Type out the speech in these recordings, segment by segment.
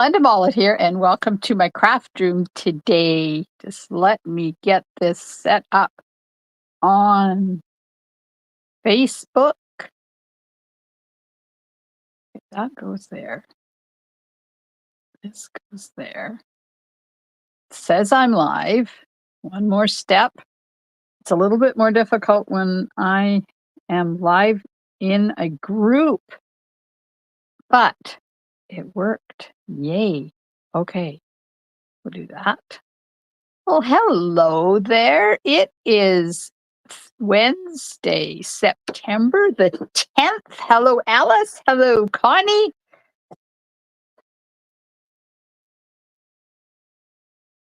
Linda Mollett here, and welcome to my craft room today. Just let me get this set up on Facebook. That goes there. This goes there. It says I'm live. One more step. It's a little bit more difficult when I am live in a group, but it worked. Yay. Okay, we'll do that. Well, hello there. It is Wednesday, September the 10th. Hello, Alice. Hello, Connie.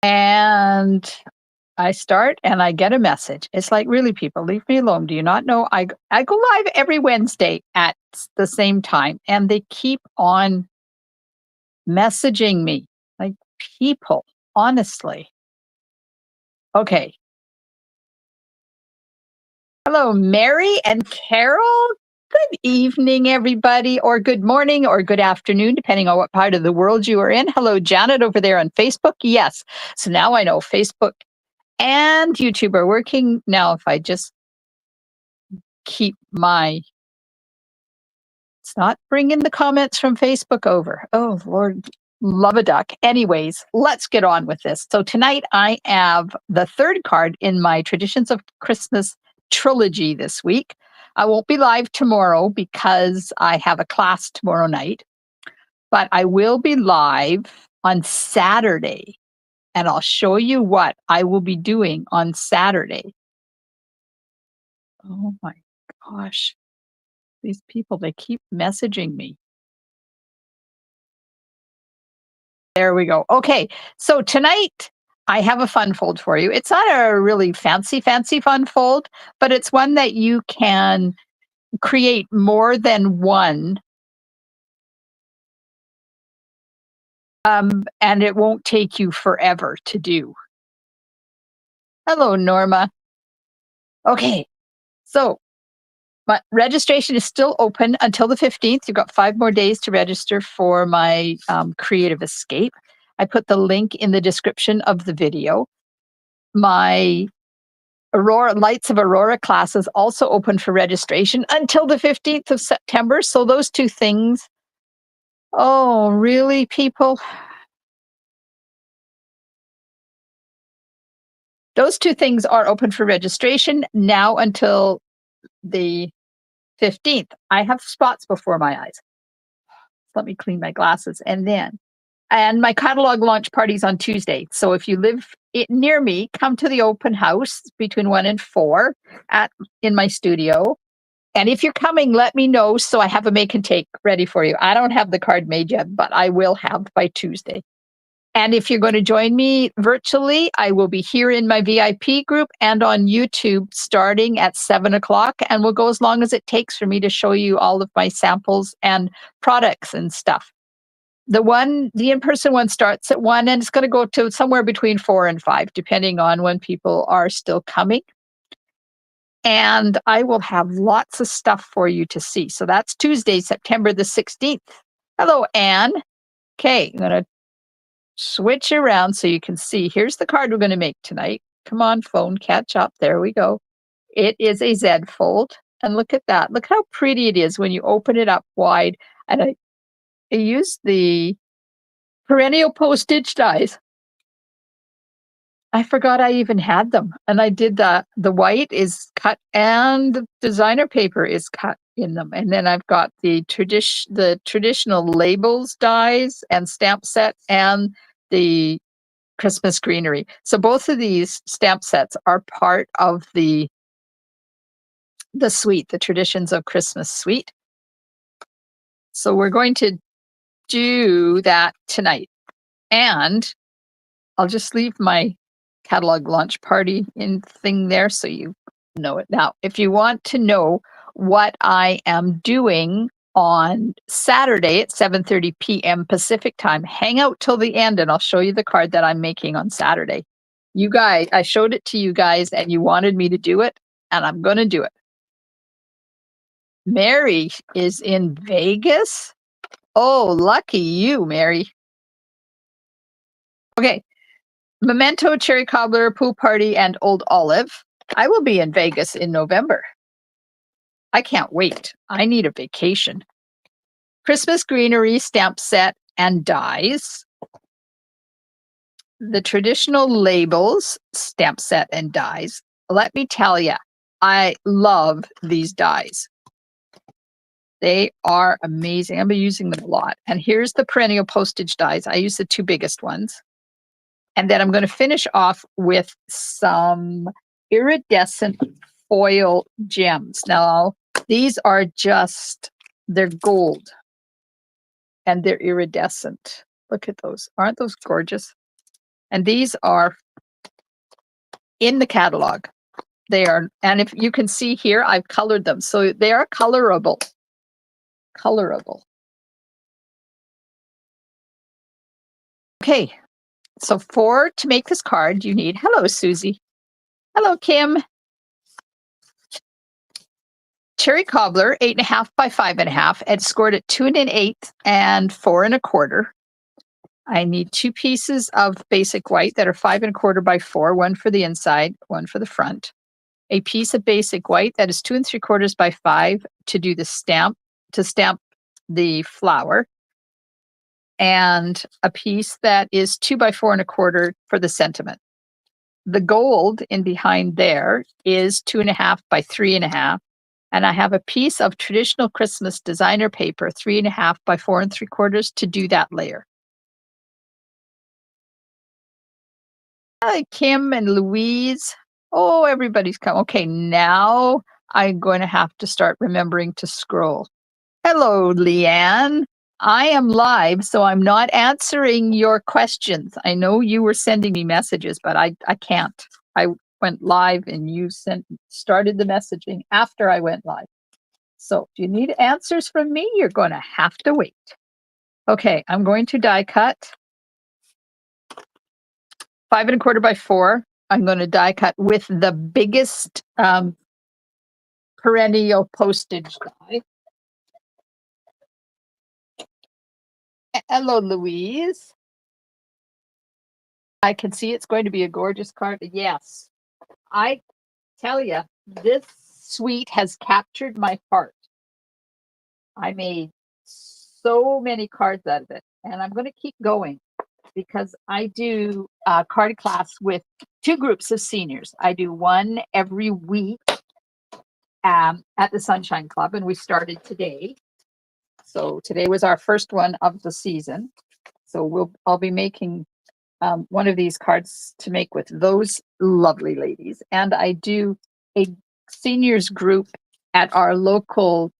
And I start and I get a message. It's like, really, people, leave me alone. Do you not know? I go live every Wednesday at the same time, and they keep on messaging me. Like, people, honestly. Okay. Hello, Mary and Carol. Good evening, everybody, or good morning, or good afternoon, depending on what part of the world you are in. Hello, Janet, over there on Facebook. Yes. So now I know Facebook and YouTube are working. Now, if I just keep my, it's not bringing the comments from Facebook over. Oh, Lord, love a duck. Anyways, let's get on with this. So tonight I have the third card in my Traditions of Christmas trilogy this week. I won't be live tomorrow because I have a class tomorrow night, but I will be live on Saturday, and I'll show you what I will be doing on Saturday. Oh my gosh. These people, they keep messaging me. There we go. Okay. So tonight I have a fun fold for you. It's not a really fancy fun fold, but it's one that you can create more than one. And it won't take you forever to do. Hello, Norma. Okay. So my registration is still open until the 15th. You've got 5 more days to register for my Creative Escape. I put the link in the description of the video. My Aurora Lights of Aurora class is also open for registration until the 15th of September. So those two things. Oh, really, people? Those two things are open for registration now until the 15th. I have spots before my eyes. Let me clean my glasses. And my catalog launch party's on Tuesday. So if you live near me, come to the open house between 1 and 4 in my studio. And if you're coming, let me know so I have a make and take ready for you. I don't have the card made yet, but I will have by Tuesday. And if you're going to join me virtually, I will be here in my VIP group and on YouTube starting at 7 o'clock. And we'll go as long as it takes for me to show you all of my samples and products and stuff. The in-person one starts at 1, and it's going to go to somewhere between 4 and 5, depending on when people are still coming. And I will have lots of stuff for you to see. So that's Tuesday, September the 16th. Hello, Anne. Okay, I'm going to switch around so you can see. Here's the card we're going to make tonight. Come on, phone, catch up. There we go. It is a Z fold. And look at that. Look how pretty it is when you open it up wide. And I used the perennial postage dies. I forgot I even had them. And I did the white is cut and the designer paper is cut in them. And then I've got the traditional labels dies and stamp set and the Christmas greenery. So both of these stamp sets are part of the suite, the Traditions of Christmas suite. So we're going to do that tonight. And I'll just leave my catalog launch party thing there so you know it. Now, if you want to know what I am doing on Saturday at 7:30 p.m. Pacific time, hang out till the end and I'll show you the card that I'm making on Saturday. You guys, I showed it to you guys and you wanted me to do it, and I'm going to do it. Mary is in Vegas. Oh, lucky you, Mary. Okay. Memento, Cherry Cobbler, Pool Party, and Old Olive. I will be in Vegas in November. I can't wait. I need a vacation. Christmas Greenery stamp set and dies. The traditional labels stamp set and dies. Let me tell you, I love these dies. They are amazing. I've been using them a lot. And here's the perennial postage dies. I use the two biggest ones. And then I'm going to finish off with some iridescent foil gems. Now, these are just, they're gold and they're iridescent. Look at those. Aren't those gorgeous? And these are in the catalog. They are, and if you can see here, I've colored them. So they are colorable. Colorable. Okay. So to make this card, you need, hello, Susie. Hello, Kim. Cherry Cobbler, 8.5 by 5.5, and scored at 2 1/8 and 4 1/4. I need 2 pieces of basic white that are 5 1/4 by 4, one for the inside, one for the front. A piece of basic white that is 2 3/4 by 5 to do the stamp, to stamp the flower, and a piece that is 2 by 4 1/4 for the sentiment. The gold in behind there is 2.5 by 3.5. And I have a piece of traditional Christmas designer paper, 3.5 by 4 3/4 to do that layer. Hi, Kim and Louise. Oh, everybody's come. Okay, now I'm going to have to start remembering to scroll. Hello, Leanne. I am live, so I'm not answering your questions. I know you were sending me messages, but I can't. I went live and you started the messaging after I went live. So if you need answers from me, you're going to have to wait. Okay, I'm going to die cut 5 1/4 by 4. I'm going to die cut with the biggest perennial postage die. Hello, Louise. I can see it's going to be a gorgeous card. Yes, I tell you, this suite has captured my heart. I made so many cards out of it, and I'm going to keep going because I do a card class with 2 groups of seniors. I do one every week at the Sunshine Club, and we started today. So today was our first one of the season. So I'll be making one of these cards to make with those lovely ladies. And I do a seniors group at our local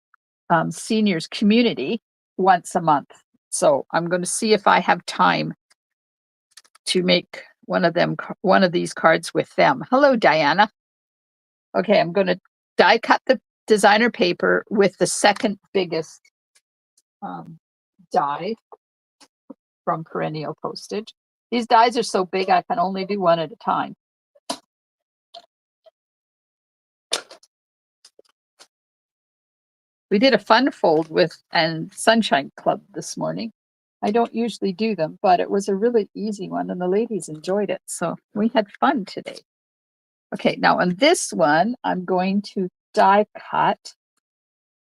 seniors community once a month. So I'm going to see if I have time to make one of these cards with them. Hello, Diana. Okay, I'm going to die cut the designer paper with the second biggest die from perennial postage. These dies are so big I can only do one at a time. We did a fun fold with and Sunshine Club this morning. I don't usually do them, but it was a really easy one and the ladies enjoyed it. So we had fun today. Okay, now on this one, I'm going to die cut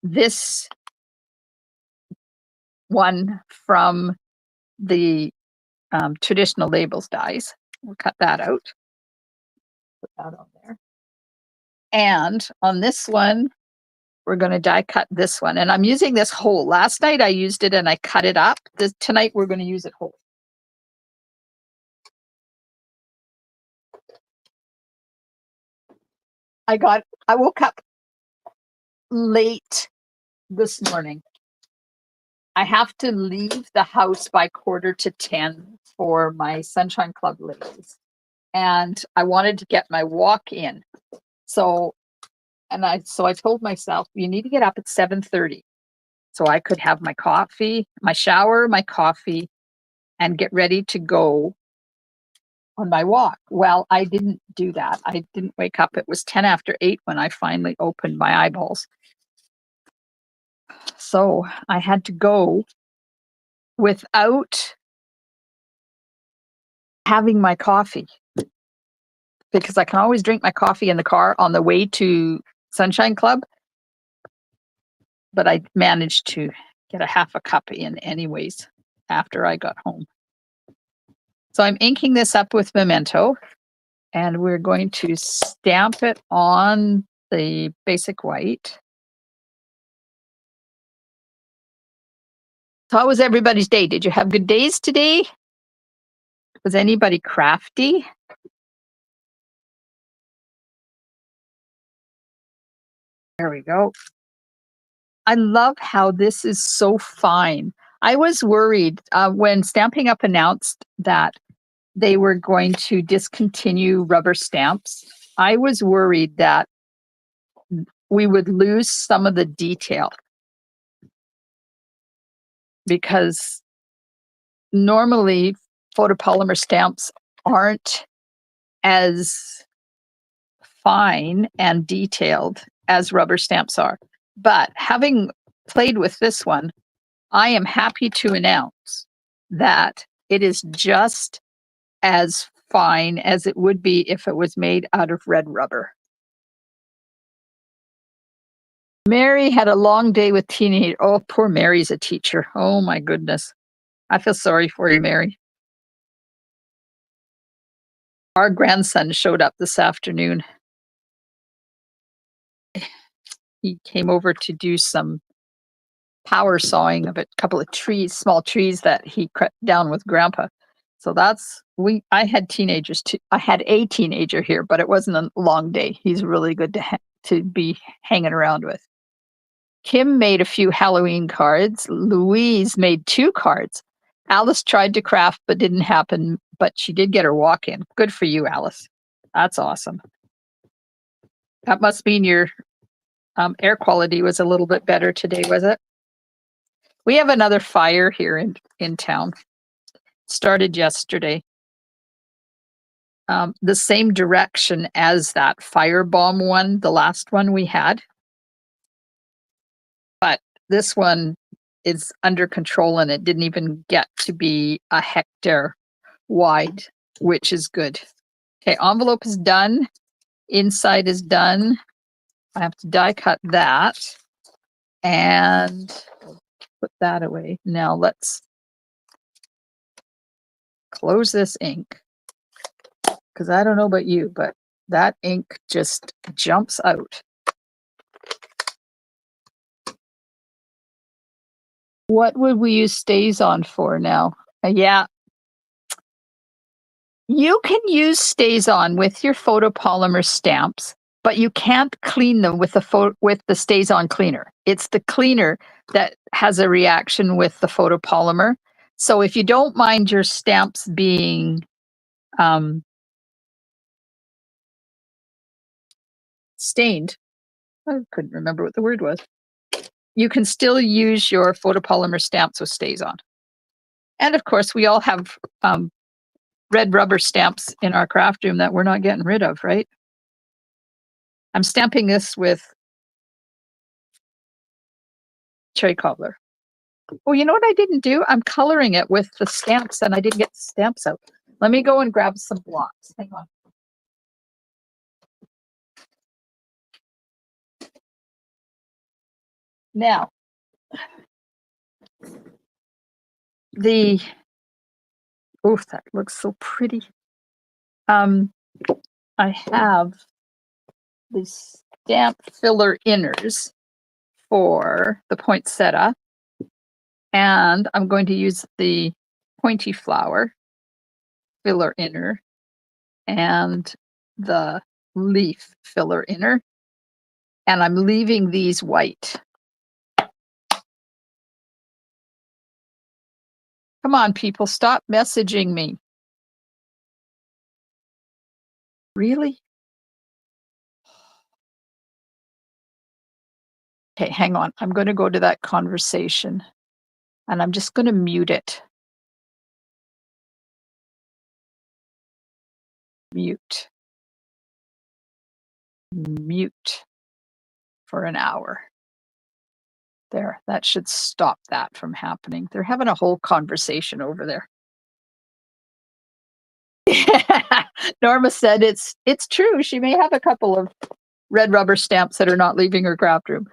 this one from the traditional labels dies. We'll cut that out. Put that on there. And on this one, we're going to die cut this one. And I'm using this whole. Last night I used it and I cut it up. Tonight we're going to use it whole. I woke up late this morning. I have to leave the house by 9:45 for my Sunshine Club ladies. And I wanted to get my walk in. So I told myself, you need to get up at 7:30 so I could have my coffee, my shower, my coffee, and get ready to go on my walk. Well, I didn't do that. I didn't wake up. It was 8:10 when I finally opened my eyeballs. So I had to go without having my coffee because I can always drink my coffee in the car on the way to Sunshine Club, but I managed to get a half a cup in anyways after I got home. So I'm inking this up with Memento, and we're going to stamp it on the basic white. So how was everybody's day? Did you have good days today? Was anybody crafty? There we go. I love how this is so fine. I was worried when Stamping Up announced that they were going to discontinue rubber stamps. I was worried that we would lose some of the detail because normally photopolymer stamps aren't as fine and detailed as rubber stamps are. But having played with this one, I am happy to announce that it is just as fine as it would be if it was made out of red rubber. Mary had a long day with teenage. Oh, poor Mary's a teacher. Oh my goodness. I feel sorry for you, Mary. Our grandson showed up this afternoon. He came over to do some power sawing of a couple of trees, small trees that he cut down with grandpa. So I had teenagers too. I had a teenager here, but it wasn't a long day. He's really good to be hanging around with. Kim made a few Halloween cards. Louise made 2 cards. Alice tried to craft but didn't happen, but she did get her walk in. Good for you, Alice. That's awesome. That must mean your air quality was a little bit better today, was it? We have another fire here in town. Started yesterday. The same direction as that firebomb one, the last one we had. But this one is under control and it didn't even get to be a hectare wide, which is good. Okay, envelope is done. Inside is done. I have to die cut that and put that away. Now let's close this ink because I don't know about you, but that ink just jumps out. What would we use StazOn for now? Yeah. You can use StazOn with your photopolymer stamps, but you can't clean them with the StazOn cleaner. It's the cleaner that has a reaction with the photopolymer. So if you don't mind your stamps being stained, I couldn't remember what the word was. You can still use your photopolymer stamps with StazOn. And of course, we all have red rubber stamps in our craft room that we're not getting rid of, right? I'm stamping this with cherry cobbler. Oh, you know what I didn't do? I'm coloring it with the stamps and I didn't get the stamps out. Let me go and grab some blocks. Hang on. Now, that looks so pretty. I have the stamp filler inners for the poinsettia, and I'm going to use the pointy flower filler inner and the leaf filler inner, and I'm leaving these white. Come on, people, stop messaging me. Really? Okay, hang on. I'm going to go to that conversation and I'm just going to mute it. Mute. Mute for an hour. There, that should stop that from happening. They're having a whole conversation over there. Norma said it's true. She may have a couple of red rubber stamps that are not leaving her craft room.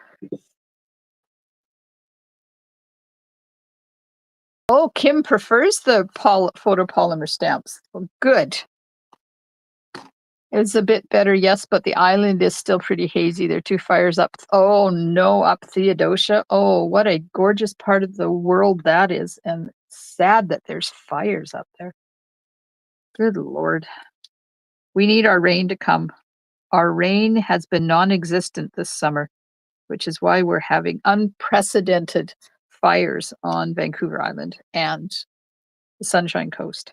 Oh, Kim prefers the photopolymer stamps. Well, good. It's a bit better, yes, but the island is still pretty hazy. There are two fires up. Oh no, up Theodosia. Oh, what a gorgeous part of the world that is. And sad that there's fires up there. Good Lord. We need our rain to come. Our rain has been non-existent this summer, which is why we're having unprecedented fires on Vancouver Island and the Sunshine Coast.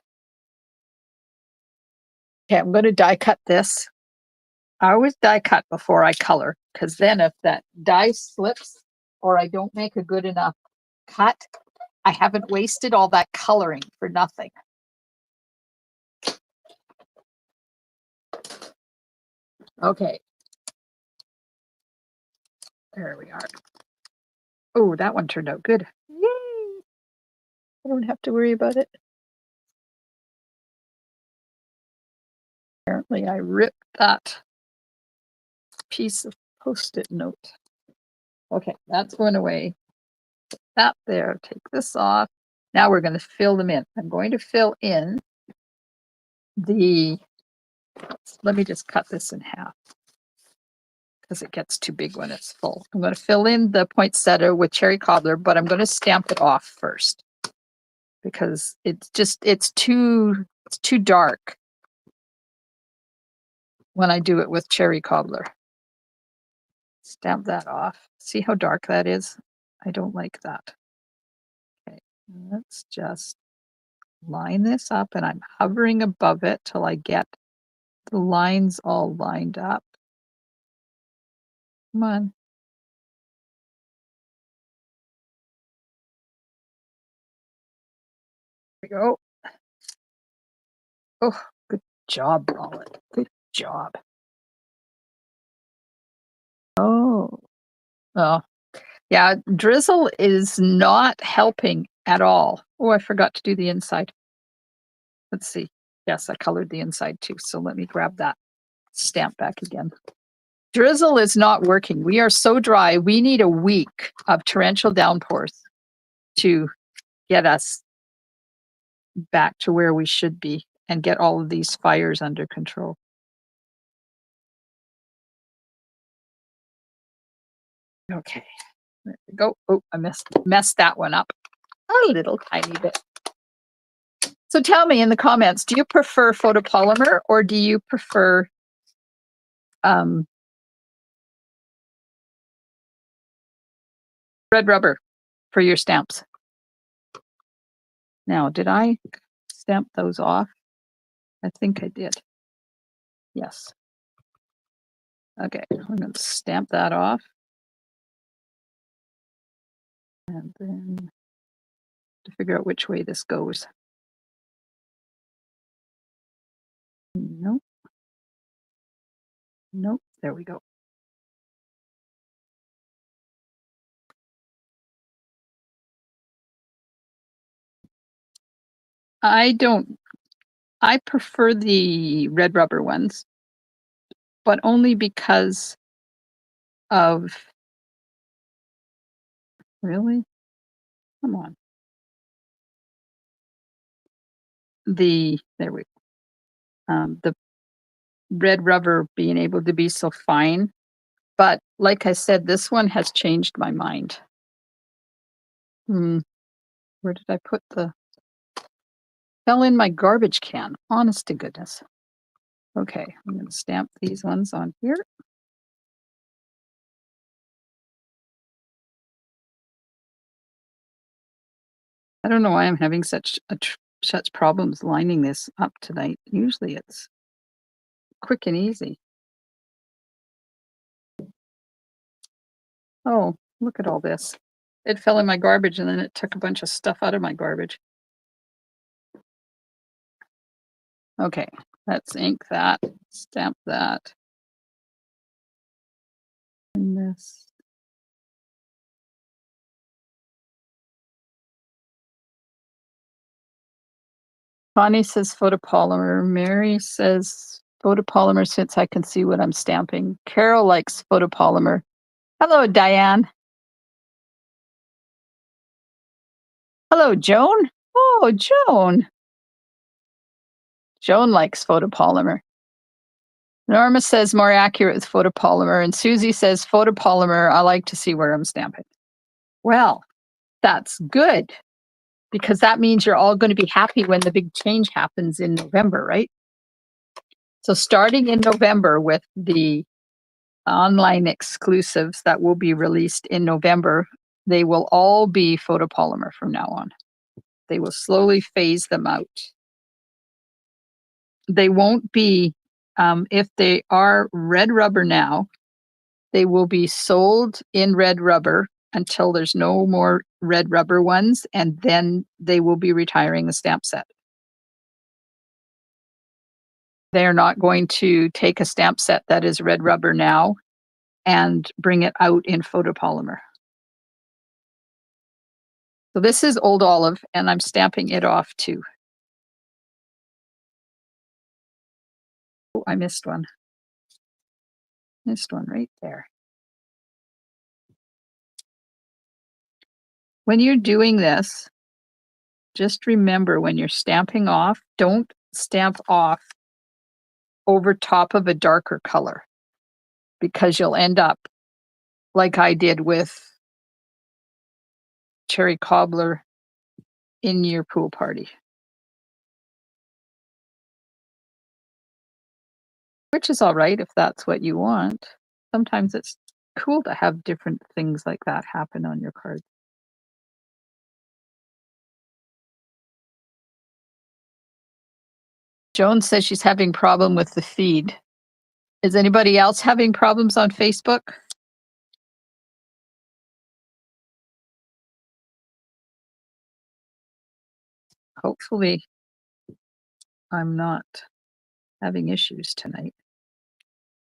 Okay, I'm going to die cut this. I always die cut before I color, because then if that die slips or I don't make a good enough cut, I haven't wasted all that coloring for nothing. Okay. There we are. Oh, that one turned out good. Yay! I don't have to worry about it. Apparently I ripped that piece of Post-it note. Okay, that's going away. Put that there, take this off. Now we're going to fill them in. I'm going to fill in the, let me just cut this in half because it gets too big when it's full. I'm going to fill in the poinsettia with cherry cobbler, but I'm going to stamp it off first because it's too dark when I do it with cherry cobbler. Stamp that off. See how dark that is? I don't like that. Okay, let's just line this up, and I'm hovering above it till I get the lines all lined up. Come on. There we go. Oh, good job, Rollet. Good job. Oh, well, yeah, drizzle is not helping at all. Oh, I forgot to do the inside. Let's see. Yes, I colored the inside too. So let me grab that stamp back again. Drizzle is not working. We are so dry. We need a week of torrential downpours to get us back to where we should be and get all of these fires under control. Okay, there we go. Oh, I messed that one up a little tiny bit. So tell me in the comments, do you prefer photopolymer or do you prefer red rubber for your stamps? Now, did I stamp those off? I think I did. Yes. Okay, I'm going to stamp that off. And then to figure out which way this goes. Nope. Nope. There we go. I prefer the red rubber ones, but only because of, really? Come on. There we go. The red rubber being able to be so fine. But like I said, this one has changed my mind. Where did I put fell in my garbage can, honest to goodness. Okay, I'm going to stamp these ones on here. I don't know why I'm having such problems lining this up tonight. Usually it's quick and easy. Oh, look at all this. It fell in my garbage and then it took a bunch of stuff out of my garbage. Okay, let's ink that, stamp that. And this. Bonnie says photopolymer. Mary says photopolymer since I can see what I'm stamping. Carol likes photopolymer. Hello, Diane. Hello, Joan. Oh, Joan. Joan likes photopolymer. Norma says more accurate with photopolymer. And Susie says photopolymer. I like to see where I'm stamping. Well, that's good because that means you're all going to be happy when the big change happens in November, right? So starting in November with the online exclusives that will be released in November, they will all be photopolymer from now on. They will slowly phase them out. They won't be, if they are red rubber now, they will be sold in red rubber until there's no more red rubber ones, and then they will be retiring the stamp set. They're not going to take a stamp set that is red rubber now and bring it out in photopolymer. So this is Old Olive, and I'm stamping it off too. Oh, I missed one. Missed one right there. When you're doing this, just remember when you're stamping off, don't stamp off over top of a darker color because you'll end up like I did with Cherry Cobbler in your pool party. Which is all right if that's what you want. Sometimes it's cool to have different things like that happen on your card. Joan says she's having problem with the feed. Is anybody else having problems on Facebook? Hopefully I'm not having issues tonight.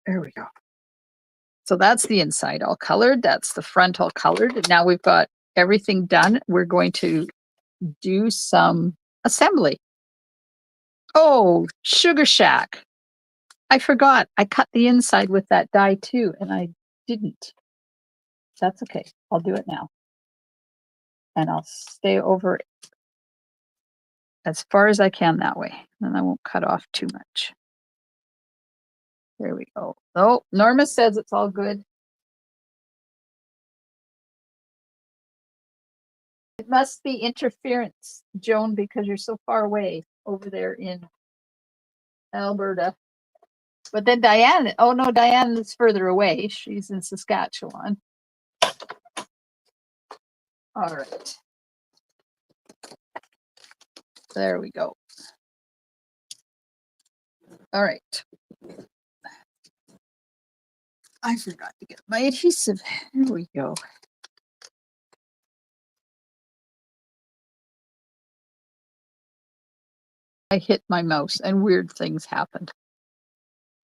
There we go. So that's the inside all colored. That's the front all colored. And now we've got everything done. We're going to do some assembly. Oh, Sugar Shack. I forgot. I cut the inside with that die too, and I didn't. That's okay. I'll do it now. And I'll stay over as far as I can that way. And I won't cut off too much. There we go. Oh, Norma says it's all good. It must be interference, Joan, because you're so far away over there in Alberta. But then Diane, oh no, Diane is further away. She's in Saskatchewan. All right. There we go. All right. I forgot to get my adhesive. Here we go. I hit my mouse and weird things happened.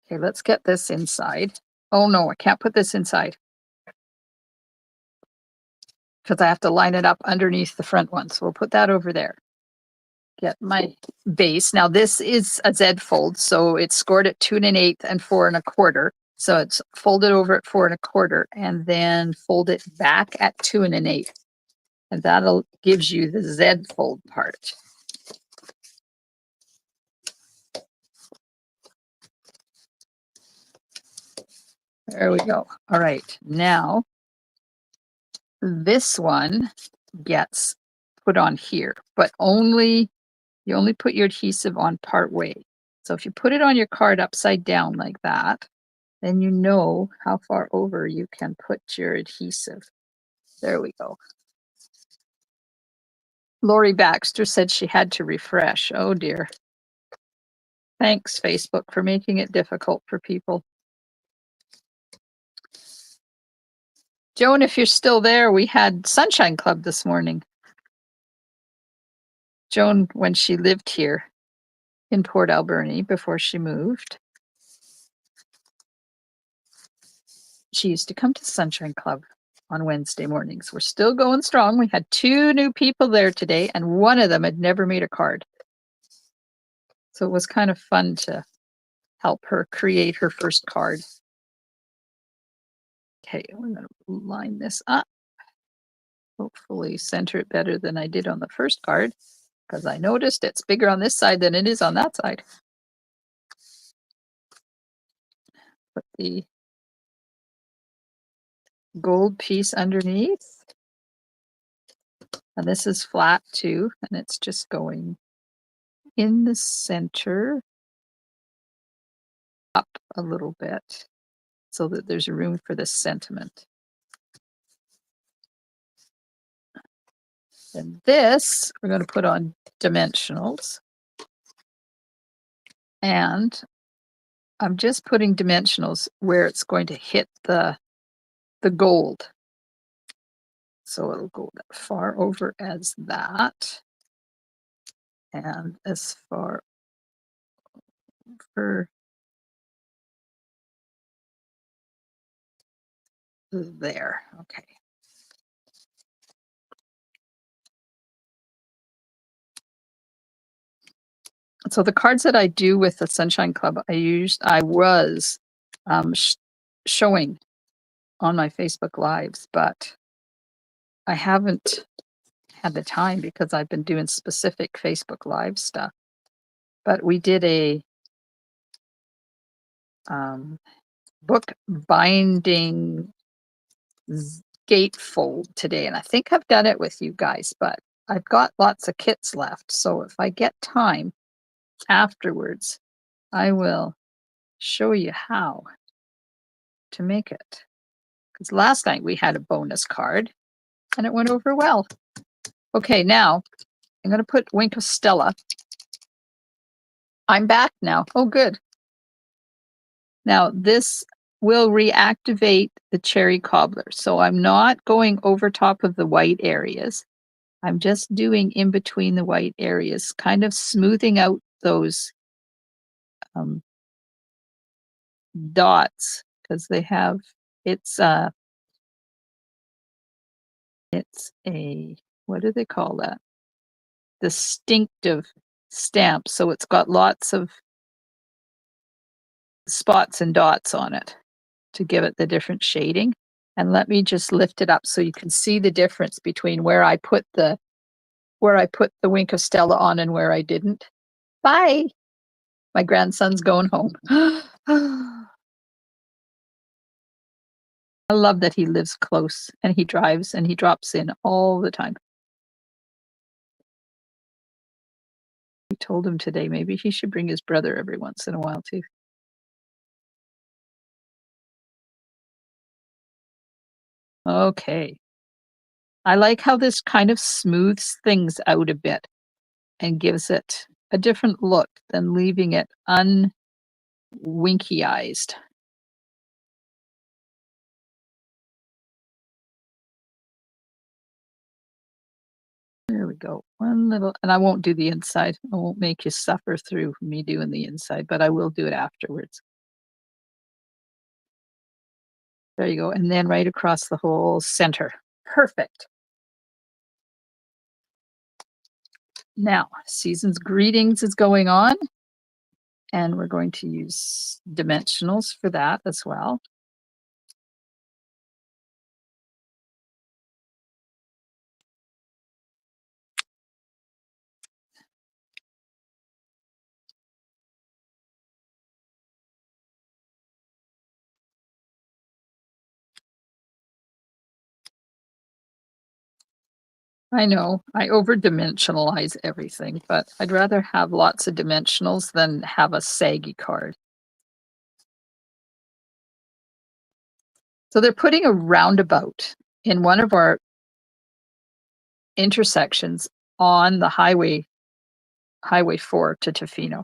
Okay, let's get this inside. Oh no, I can't put this inside because I have to line it up underneath the front one. So we'll put that over there. Get my base. Now this is a Z fold, so it's scored at 2 1/8 and 4 1/4. So it's folded over at 4 1/4 and then fold it back at 2 1/8. And that'll gives you the Z fold part. There we go. All right, now this one gets put on here, but you only put your adhesive on part way. So if you put it on your card upside down like that, then you know how far over you can put your adhesive. There we go. Lori Baxter said she had to refresh. Oh dear. Thanks, Facebook, for making it difficult for people. Joan, if you're still there, we had Sunshine Club this morning. Joan, when she lived here in Port Alberni before she moved, she used to come to Sunshine Club on Wednesday mornings. We're still going strong. We had 2 new people there today, and one of them had never made a card. So it was kind of fun to help her create her first card. Okay, we're going to line this up. Hopefully center it better than I did on the first card, because I noticed it's bigger on this side than it is on that side. Put the gold piece underneath. And this is flat too, and it's just going in the center up a little bit so that there's room for the sentiment. And this we're going to put on dimensionals. And I'm just putting dimensionals where it's going to hit the gold. So it'll go that far over as that. And as far over there. Okay. So the cards that I do with the Sunshine Club, I was showing on my Facebook Lives, but I haven't had the time because I've been doing specific Facebook Live stuff. But we did a book binding gatefold today, and I think I've done it with you guys, but I've got lots of kits left. So if I get time afterwards, I will show you how to make it. Because last night we had a bonus card and it went over well. Okay, now I'm going to put Wink of Stella. I'm back now. Oh, good. Now this will reactivate the cherry cobbler. So I'm not going over top of the white areas. I'm just doing in between the white areas, kind of smoothing out those dots because they have, it's a, what do they call that? Distinctive stamp. So it's got lots of spots and dots on it to give it the different shading. And let me just lift it up so you can see the difference between where I put the Wink of Stella on and where I didn't. Bye. My grandson's going home. I love that he lives close and he drives and he drops in all the time. We told him today maybe he should bring his brother every once in a while too. Okay. I like how this kind of smooths things out a bit and gives it a different look than leaving it unwinkyized. There we go. One little, and I won't do the inside. I won't make you suffer through me doing the inside, but I will do it afterwards. There you go. And then right across the whole center. Perfect. Now, Season's Greetings is going on, and we're going to use dimensionals for that as well. I know I over-dimensionalize everything, but I'd rather have lots of dimensionals than have a saggy card. So they're putting a roundabout in one of our intersections on the highway 4 to Tofino.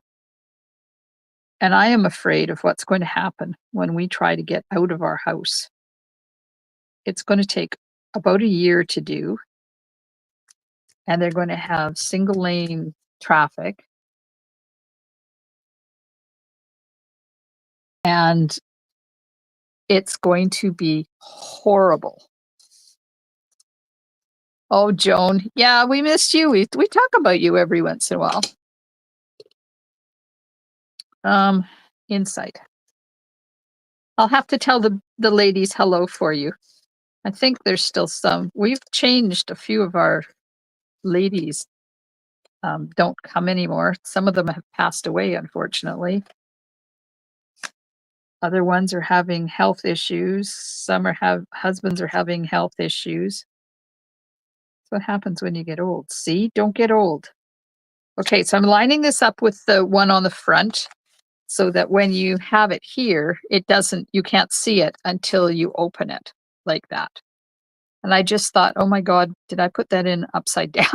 And I am afraid of what's going to happen when we try to get out of our house. It's going to take about a year to do, and they're going to have single lane traffic. And it's going to be horrible. Oh, Joan. Yeah, we missed you. We talk about you every once in a while. Inside. I'll have to tell the ladies hello for you. I think there's still some. We've changed a few of our ladies. Don't come anymore. Some of them have passed away, unfortunately. Other ones are having health issues. Some husbands are having health issues. That's what happens when you get old. See, don't get old. Okay, so I'm lining this up with the one on the front so that when you have it here, you can't see it until you open it like that. And I just thought, oh my God, did I put that in upside down?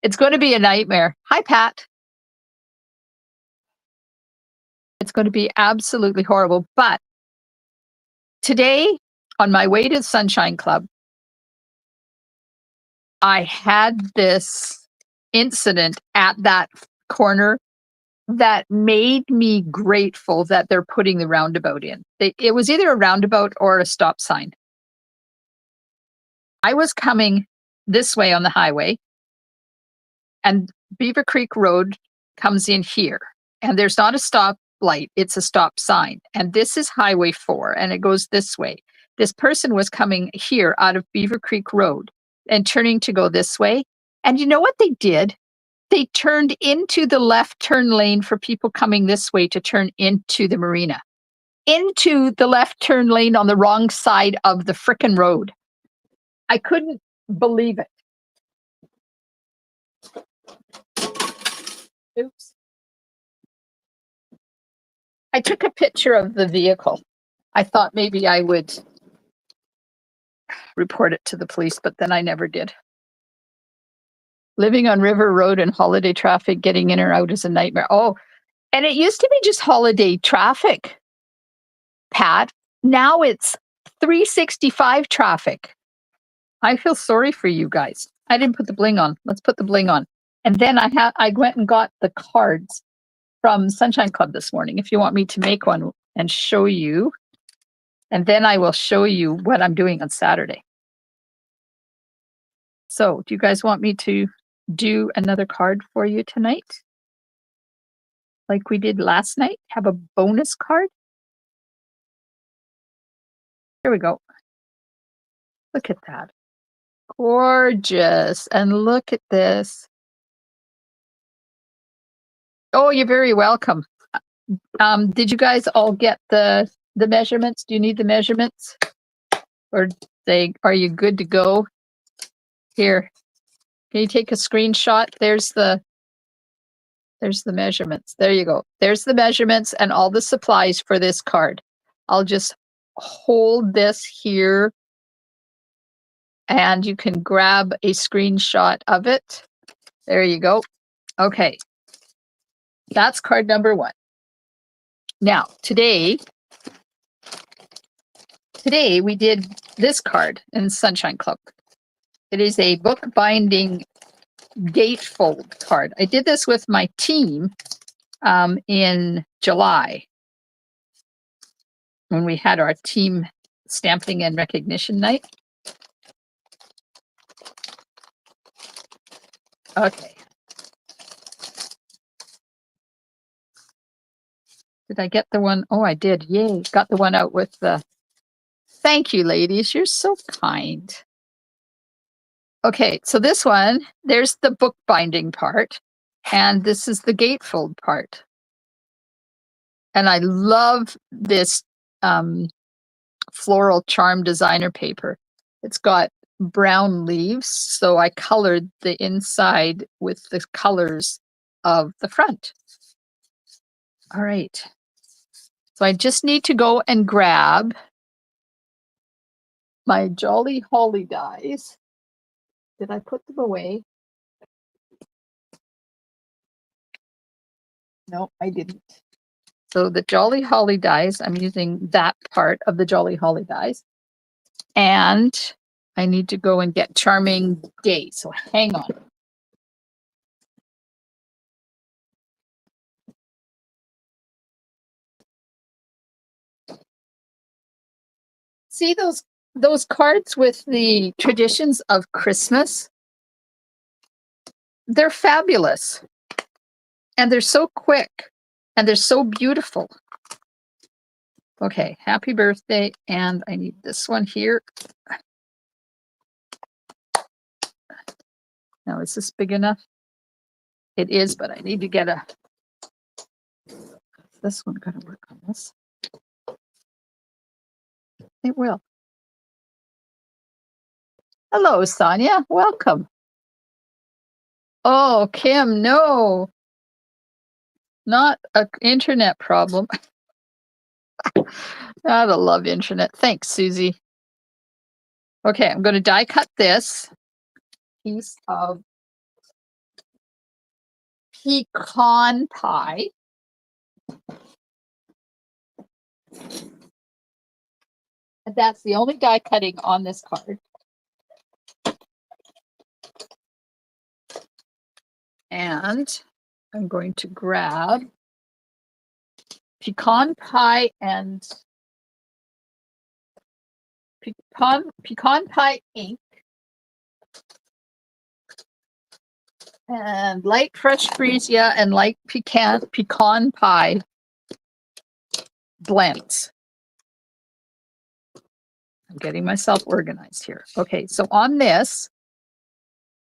It's going to be a nightmare. Hi, Pat. It's going to be absolutely horrible. But today, on my way to Sunshine Club, I had this incident at that corner that made me grateful that they're putting the roundabout in. It was either a roundabout or a stop sign. I was coming this way on the highway, and Beaver Creek Road comes in here, and there's not a stop light, it's a stop sign. And this is Highway 4, and it goes this way. This person was coming here out of Beaver Creek Road and turning to go this way. And you know what they did? They turned into the left turn lane for people coming this way to turn into the marina, into the left turn lane on the wrong side of the frickin' road. I couldn't believe it. Oops. I took a picture of the vehicle. I thought maybe I would report it to the police, but then I never did. Living on River Road and holiday traffic, getting in or out is a nightmare. Oh, and it used to be just holiday traffic, Pat. Now it's 365 traffic. I feel sorry for you guys. I didn't put the bling on. Let's put the bling on. And then I went and got the cards from Sunshine Club this morning. If you want me to make one and show you, and then I will show you what I'm doing on Saturday. So, do you guys want me to do another card for you tonight? Like we did last night? Have a bonus card? Here we go. Look at that. Gorgeous. And look at this. Oh, you're very welcome. Did you guys all get the measurements? Do you need the measurements? Or are you good to go? Here. Can you take a screenshot? There's the measurements. There you go. There's the measurements and all the supplies for this card. I'll just hold this here and you can grab a screenshot of it. There you go. Okay. That's card number 1. Now, today we did this card in Sunshine Club. It is a bookbinding gatefold card. I did this with my team in July when we had our team stamping and recognition night. Okay. Did I get the one? Oh, I did. Yay. Got the one out with the... Thank you, ladies. You're so kind. Okay, so this one, there's the bookbinding part, and this is the gatefold part. And I love this floral charm designer paper. It's got brown leaves, so I colored the inside with the colors of the front. All right. So I just need to go and grab my Jolly Holly dies. Did I put them away? No, I didn't. So the Jolly Holly dies, I'm using that part of the Jolly Holly dies. And I need to go and get Charming Day. So hang on. See those cards with the traditions of Christmas? They're fabulous. And they're so quick and they're so beautiful. Okay, happy birthday. And I need this one here. Now, is this big enough? It is, but I need to get this one gonna work on this. It will. Hello, Sonia. Welcome. Oh, Kim, no. Not an internet problem. Gotta love internet. Thanks, Susie. Okay, I'm going to die cut this piece of pecan pie. And that's the only die cutting on this card. And I'm going to grab pecan pie and pecan pie ink and light fresh freesia and light pecan pie blends. I'm getting myself organized here. Okay, so on this,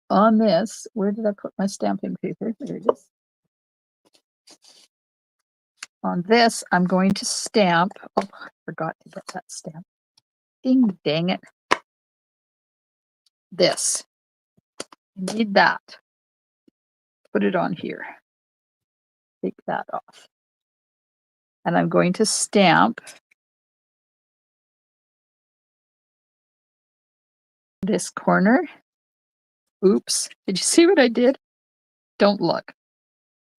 where did I put my stamping paper? There it is. On this, I'm going to stamp. Oh, I forgot to get that stamp. Ding, dang it. This. I need that. Put it on here. Take that off. And I'm going to stamp this corner. Oops. Did you see what I did? Don't look.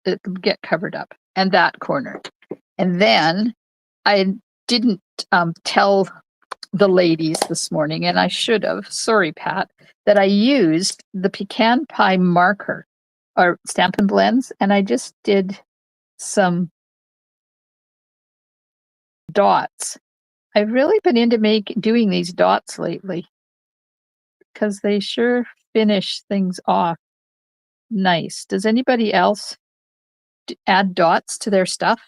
It'll get covered up. And that corner. And then I didn't tell the ladies this morning, and I should have, sorry, Pat, that I used the pecan pie marker or Stampin' Blends, and I just did some dots. I've really been into doing these dots lately because they sure finish things off nice. Does anybody else add dots to their stuff?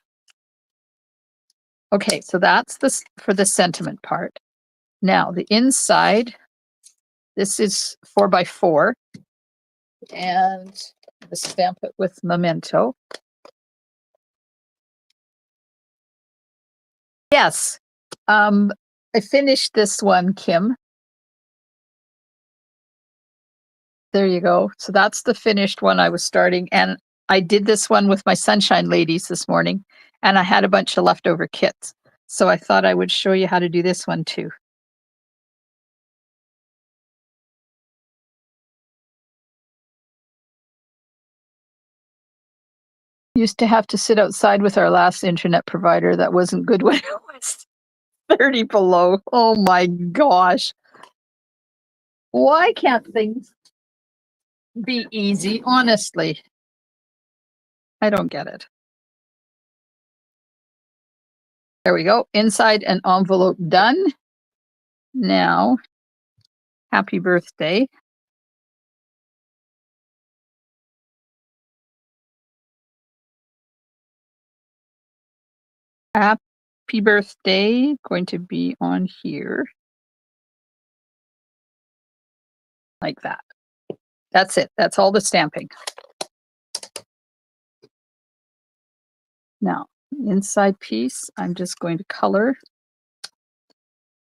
Okay, so that's for the sentiment part. Now the inside, this is 4x4, and I stamp it with Memento. Yes, I finished this one, Kim. There you go. So that's the finished one I was starting, and I did this one with my Sunshine Ladies this morning, and I had a bunch of leftover kits. So I thought I would show you how to do this one too. Used to have to sit outside with our last internet provider. That wasn't good when it was 30 below. Oh my gosh. Why can't things be easy? Honestly, I don't get it. There we go. Inside an envelope done. Now, happy birthday. Happy birthday, going to be on here. Like that. That's it. That's all the stamping. Now, inside piece, I'm just going to color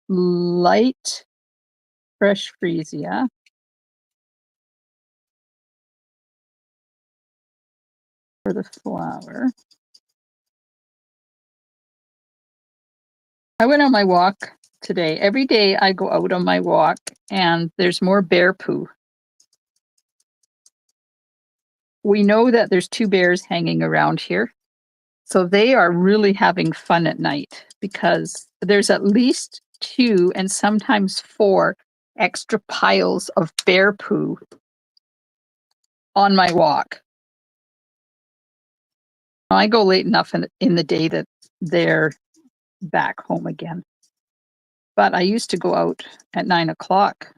light fresh freesia. For the flower. I went on my walk today. Every day I go out on my walk and there's more bear poo. We know that there's 2 bears hanging around here. So they are really having fun at night because there's at least 2 and sometimes 4 extra piles of bear poo on my walk. I go late enough in the day that they're back home again. But I used to go out at 9 o'clock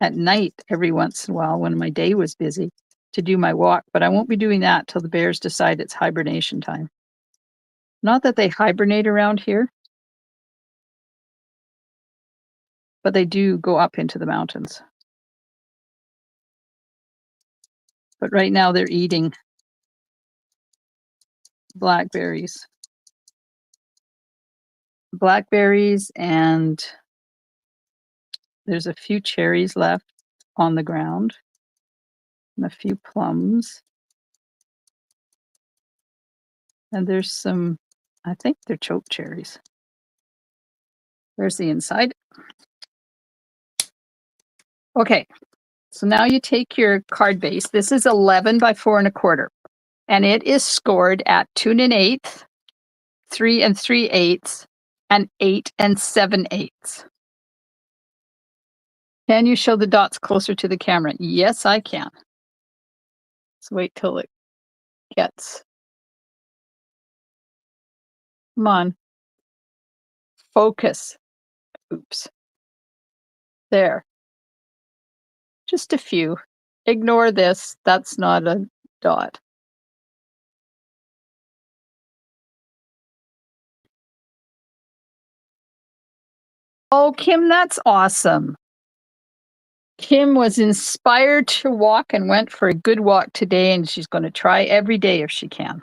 at night every once in a while when my day was busy. to do my walk, but I won't be doing that till the bears decide it's hibernation time. Not that they hibernate around here, but they do go up into the mountains. But right now they're eating blackberries. Blackberries, and there's a few cherries left on the ground and a few plums. And there's some, I think they're choke cherries. There's the inside. Okay, so now you take your card base. This is 11 by 4 1/4, and it is scored at 2 1/8, 3 3/8, and 8 7/8. Can you show the dots closer to the camera? Yes, I can. Let's wait till it gets. Come on. Focus. Oops. There. Just a few. Ignore this. That's not a dot. Oh, Kim, that's awesome. Kim was inspired to walk and went for a good walk today, and she's going to try every day if she can.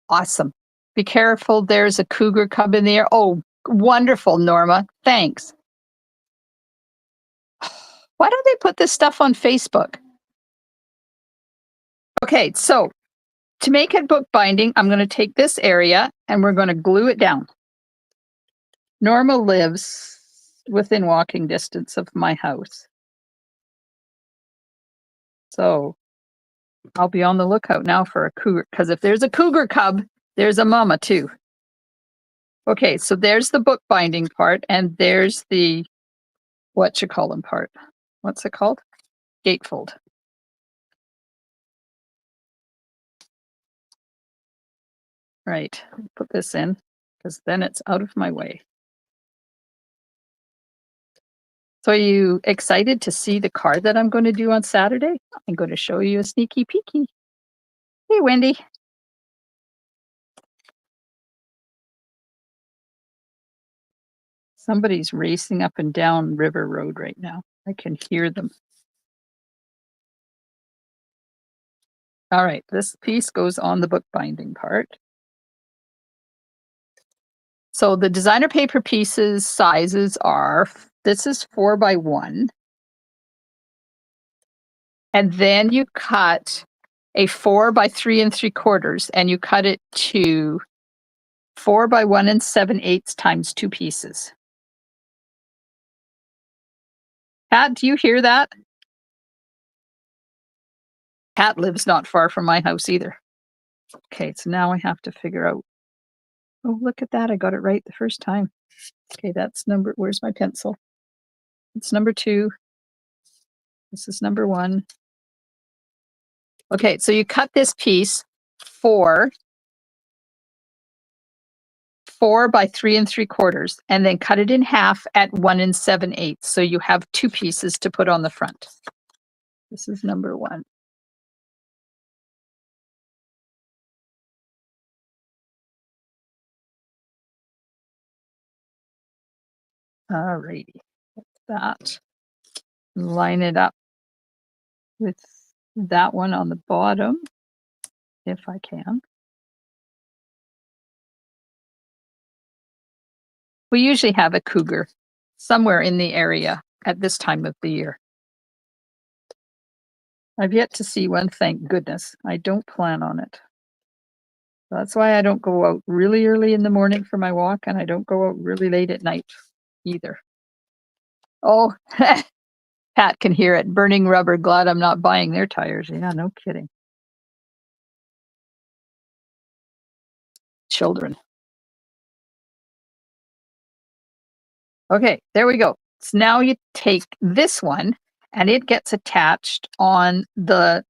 Awesome. Be careful. There's a cougar cub in the air. Oh, wonderful, Norma. Thanks. Why don't they put this stuff on Facebook? Okay, so to make it bookbinding, I'm going to take this area and we're going to glue it down. Norma lives within walking distance of my house. So I'll be on the lookout now for a cougar, because if there's a cougar cub, there's a mama too. Okay, so there's the bookbinding part, and there's the whatchamacallit part. What's it called? Gatefold. Right, put this in, because then it's out of my way. So are you excited to see the card that I'm going to do on Saturday? I'm going to show you a sneaky peeky. Hey, Wendy. Somebody's racing up and down River Road right now. I can hear them. All right, this piece goes on the bookbinding part. So the designer paper pieces sizes are, this is 4 by 1. And then you cut a 4 by 3 3/4, and you cut it to 4 by 1 7/8 times 2 pieces. Pat, do you hear that? Pat lives not far from my house either. Okay, so now I have to figure out. Oh, look at that. I got it right the first time. Okay, that's number, where's my pencil? It's number 2. This is number 1. Okay, so you cut this piece 4 by 3 3/4, and then cut it in half at 1 7/8. So you have 2 pieces to put on the front. This is number 1. All righty, that. Line it up with that one on the bottom, if I can. We usually have a cougar somewhere in the area at this time of the year. I've yet to see one, thank goodness. I don't plan on it. That's why I don't go out really early in the morning for my walk, and I don't go out really late at night either. Oh, Pat can hear it. Burning rubber, glad I'm not buying their tires. Yeah, no kidding. Children. Okay, there we go. So now you take this one and it gets attached on the,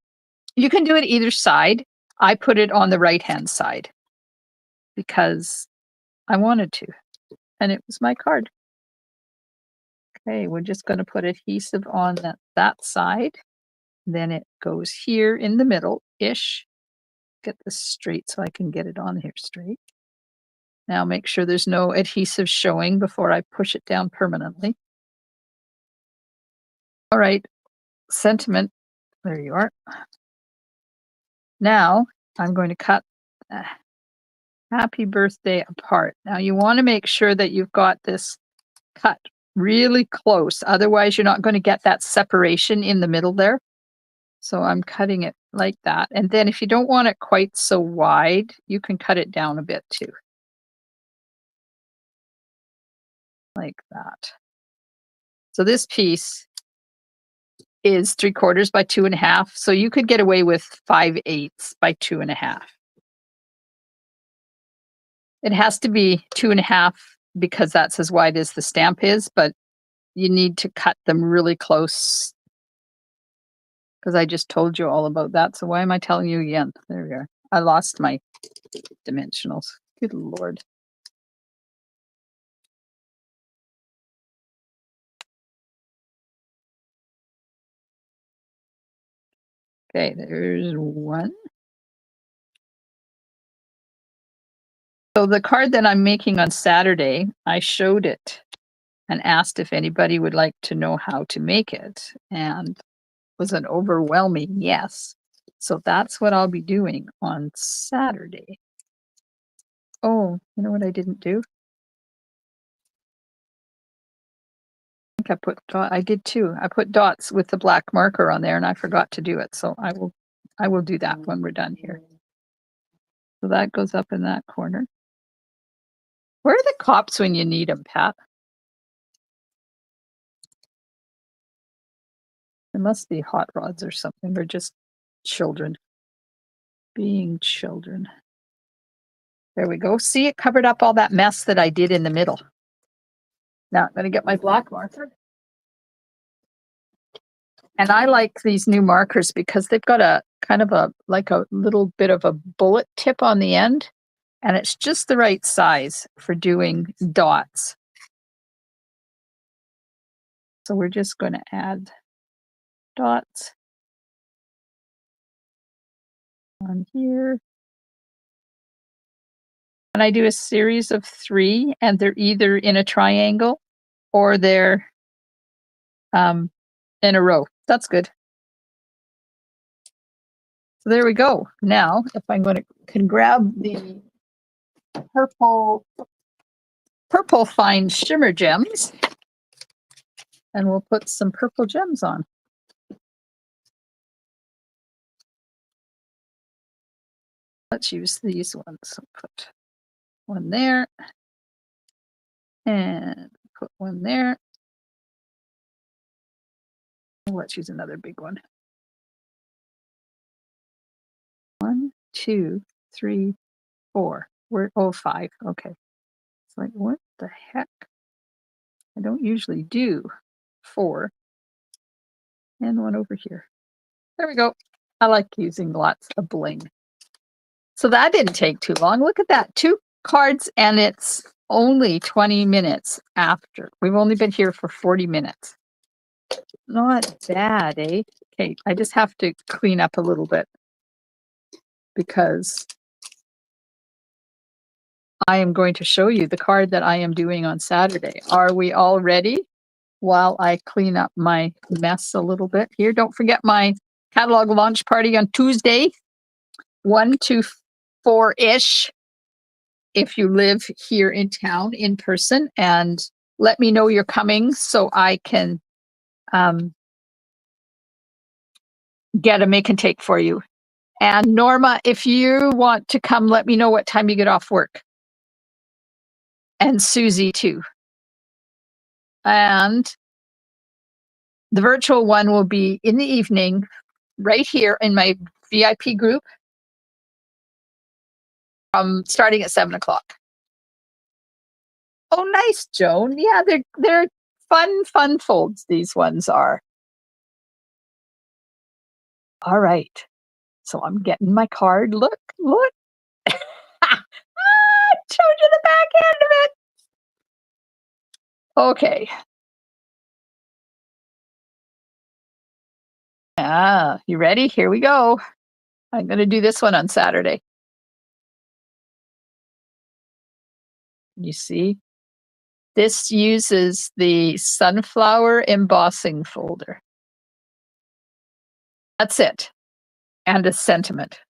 you can do it either side. I put it on the right-hand side because I wanted to, and it was my card. Okay, we're just going to put adhesive on that side. Then it goes here in the middle-ish. Get this straight so I can get it on here straight. Now make sure there's no adhesive showing before I push it down permanently. All right, sentiment. There you are. Now I'm going to cut happy birthday apart. Now you want to make sure that you've got this cut really close. Otherwise, you're not going to get that separation in the middle there. So I'm cutting it like that. And then if you don't want it quite so wide, you can cut it down a bit too. Like that. So this piece is 3/4 by 2.5. So you could get away with 5/8 by 2.5. It has to be 2.5 because that's as wide as the stamp is, but you need to cut them really close because I just told you all about that. So why am I telling you again? There we are. I lost my dimensionals. Good Lord. Okay, there's one. So the card that I'm making on Saturday, I showed it and asked if anybody would like to know how to make it, and was an overwhelming yes. So that's what I'll be doing on Saturday. Oh, you know what I didn't do? I think I put I did too. I put dots with the black marker on there and I forgot to do it. So I will do that when we're done here. So that goes up in that corner. Where are the cops when you need them, Pat? There must be hot rods or something. They're just children being children. There we go. See, it covered up all that mess that I did in the middle. Now I'm going to get my black marker. And I like these new markers because they've got a kind of a, like a little bit of a bullet tip on the end. And it's just the right size for doing dots. So we're just going to add dots on here. And I do a series of 3, and they're either in a triangle or they're in a row. That's good. So there we go. Now, if I'm going to can grab the purple fine shimmer gems, and we'll put some purple gems on. Let's use these ones. So put one there and put one there. Let's use another big one. 1, 2, 3, 4. We're 5. Okay. It's like, what the heck? I don't usually do 4. And one over here. There we go. I like using lots of bling. So that didn't take too long. Look at that. 2 cards and it's only 20 minutes after. We've only been here for 40 minutes. Not bad, eh? Okay, I just have to clean up a little bit because I am going to show you the card that I am doing on Saturday. Are we all ready? While I clean up my mess a little bit here. Don't forget my catalog launch party on Tuesday, 1 to 4-ish. If you live here in town in person, and let me know you're coming so I can get a make and take for you. And Norma, if you want to come, let me know what time you get off work. And Susie too. And the virtual one will be in the evening right here in my VIP group starting at 7:00. Oh, nice, Joan. Yeah, they're fun folds, these ones are. All right. So I'm getting my card. Look. Showed you the back end of it. Okay. Ah, you ready? Here we go. I'm going to do this one on Saturday. You see, this uses the sunflower embossing folder. That's it. And a sentiment.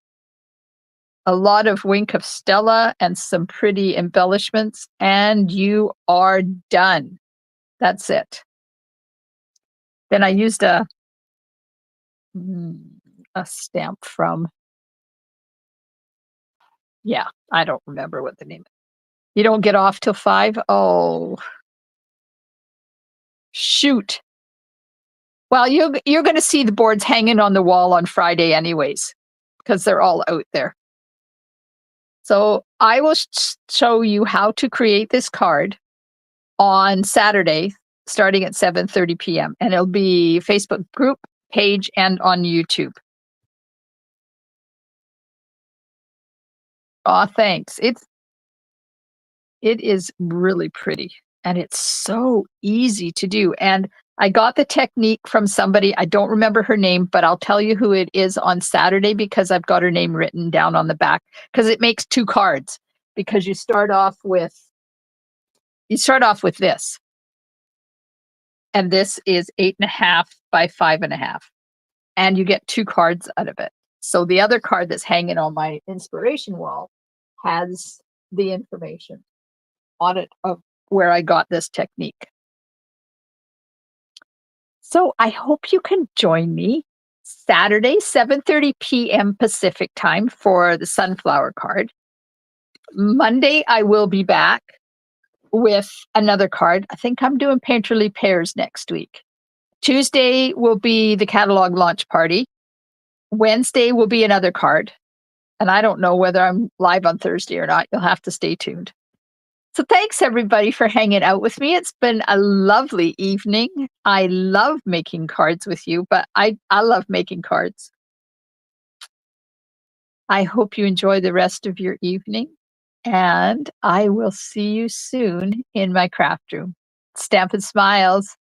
A lot of wink of Stella and some pretty embellishments, and you are done. That's it. Then I used mm, a stamp from, yeah, I don't remember what the name is. You don't get off till 5? Oh, shoot. Well, you're gonna see the boards hanging on the wall on Friday anyways, because 'cause they're all out there. So, I will show you how to create this card on Saturday starting at 7:30 PM, and it'll be Facebook group, page, and on YouTube. Aw, thanks. It is really pretty, and it's so easy to do, and I got the technique from somebody, I don't remember her name, but I'll tell you who it is on Saturday because I've got her name written down on the back. Because it makes 2 cards, because you start off with this, and this is 8.5 by 5.5, and you get 2 cards out of it. So the other card that's hanging on my inspiration wall has the information on it of where I got this technique. So I hope you can join me Saturday, 7:30 PM Pacific time for the sunflower card. Monday, I will be back with another card. I think I'm doing Painterly Pears next week. Tuesday will be the catalog launch party. Wednesday will be another card. And I don't know whether I'm live on Thursday or not. You'll have to stay tuned. So thanks everybody for hanging out with me. It's been a lovely evening. I love making cards with you, but I love making cards. I hope you enjoy the rest of your evening, and I will see you soon in my craft room. Stampin' Smiles.